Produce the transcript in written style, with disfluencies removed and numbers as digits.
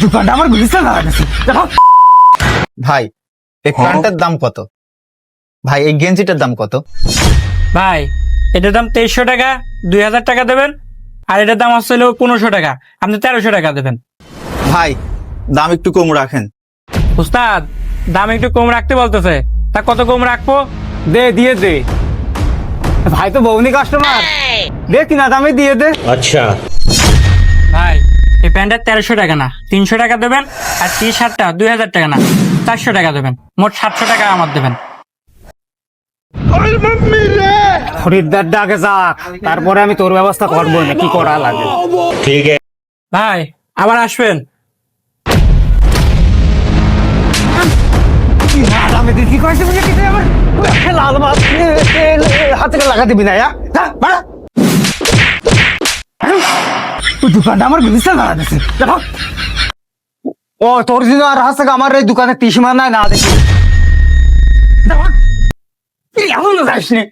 দোকানটা আমার গুলিস্তা লাগা গেছে দেখো। ভাই এই প্যান্টের দাম কত? ভাই এই গেঞ্জিটার দাম কত? ভাই এটার দাম 2300 টাকা, 2000 টাকা দেবেন। আর এটার দাম আসছে হলো 1500 টাকা, আপনি 1300 টাকা দেবেন। ভাই দাম একটু কম রাখেন। উস্তাদ দাম একটু কম রাখতে বলতেছে, তা কত কম রাখবো? দে দিয়ে দে, ভাই তো বউনি কাস্টমার, দে কিনা দামে দিয়ে দে। ভাই এই প্যান্টটা 1300 টাকা না, 300 টাকা দেবেন। আর টি শার্টটা 2000 টাকা না, 400 টাকা দেবেন। মোট 700 টাকা আমার দেবেন। খরিদ্দারটা আগে যাক, তারপরে আমি তোর ব্যবস্থা করবো না কি করা লাগে। ভাই আবার আসবেন। আমি কি করেছি বুঝে কি আমার লাল মাছ হাতে লাগা দিবি না দোকানটা আমার গুলিস্তা লাগা গেছে দেখো। ও তোর জন্য আর হাসে আমার এই দোকানে তিসিমা নাই না দেখি এখনো যাইস নি।